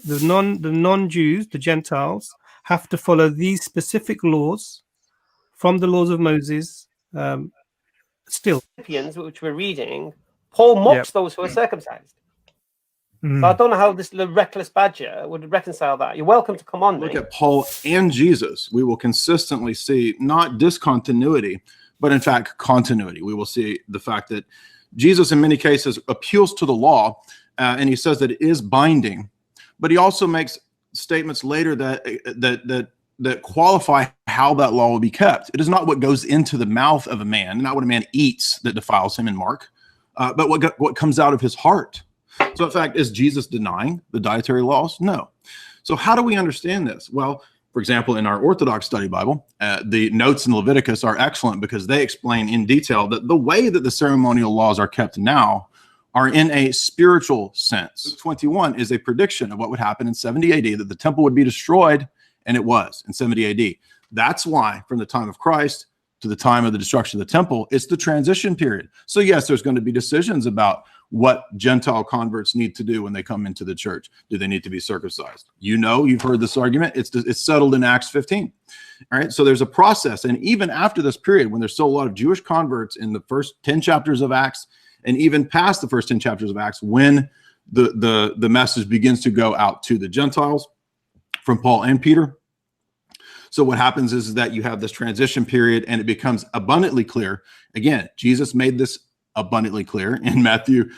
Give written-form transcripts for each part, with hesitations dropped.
the non-Jews, the Gentiles, have to follow these specific laws from the laws of Moses. Still, which we're reading, Paul mocks those who are circumcised. So I don't know how this reckless badger would reconcile that. You're welcome to come on. Look at Paul and Jesus. We will consistently see not discontinuity, but in fact continuity. We will see the fact that Jesus in many cases appeals to the law, and he says that it is binding, but he also makes statements later that qualify how that law will be kept. It is not what goes into the mouth of a man, not what a man eats that defiles him in Mark, but what comes out of his heart. So in fact, is Jesus denying the dietary laws? No. So how do we understand this? Well, for example, in our Orthodox Study Bible, the notes in Leviticus are excellent because they explain in detail that the way that the ceremonial laws are kept now are in a spiritual sense. Luke 21 is a prediction of what would happen in 70 AD, that the temple would be destroyed, and it was in 70 AD. That's why from the time of Christ to the time of the destruction of the temple, it's the transition period. So yes, there's going to be decisions about what Gentile converts need to do when they come into the church. Do they need to be circumcised? You know, you've heard this argument. It's settled in Acts 15. All right. So there's a process. And even after this period, when there's still a lot of Jewish converts in the first 10 chapters of Acts, and even past the first 10 chapters of Acts, when the message begins to go out to the Gentiles from Paul and Peter. So what happens is that you have this transition period, and it becomes abundantly clear. Again, Jesus made this abundantly clear in Matthew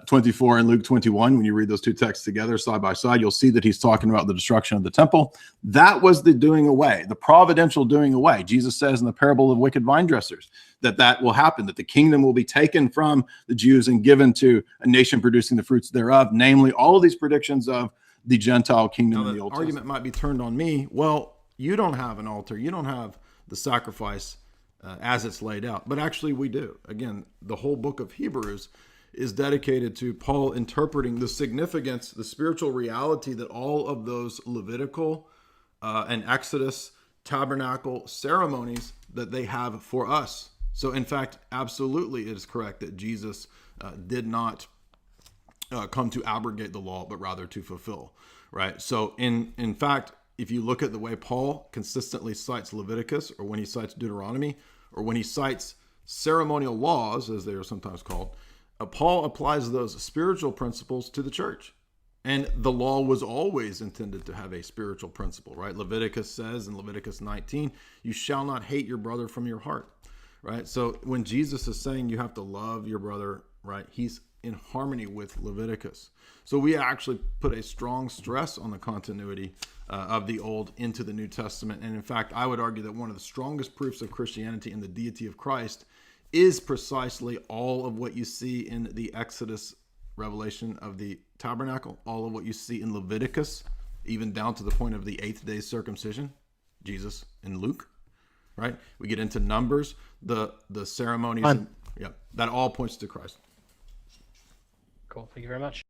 24 and Luke 21. When you read those two texts together side by side, you'll see that he's talking about the destruction of the temple. That was the doing away, the providential doing away. Jesus says in the parable of wicked vine dressers that will happen, that the kingdom will be taken from the Jews and given to a nation producing the fruits thereof, namely all of these predictions of the Gentile kingdom in the Old Testament. Argument might be turned on me. Well, you don't have an altar. You don't have the sacrifice as it's laid out. But actually we do. Again, the whole book of Hebrews is dedicated to Paul interpreting the significance, the spiritual reality that all of those Levitical and Exodus tabernacle ceremonies that they have for us. So in fact, absolutely it is correct that Jesus did not come to abrogate the law, but rather to fulfill, right? So in fact, if you look at the way Paul consistently cites Leviticus, or when he cites Deuteronomy, or when he cites ceremonial laws, as they are sometimes called, Paul applies those spiritual principles to the church. And the law was always intended to have a spiritual principle, right? Leviticus says in Leviticus 19, you shall not hate your brother from your heart, right? So when Jesus is saying you have to love your brother, right, he's in harmony with Leviticus. So we actually put a strong stress on the continuity of the Old into the New Testament. And in fact, I would argue that one of the strongest proofs of Christianity and the deity of Christ is precisely all of what you see in the Exodus revelation of the tabernacle, all of what you see in Leviticus, even down to the point of the 8th day circumcision, Jesus in Luke, right? We get into Numbers, the ceremonies, that all points to Christ. Cool. Thank you very much.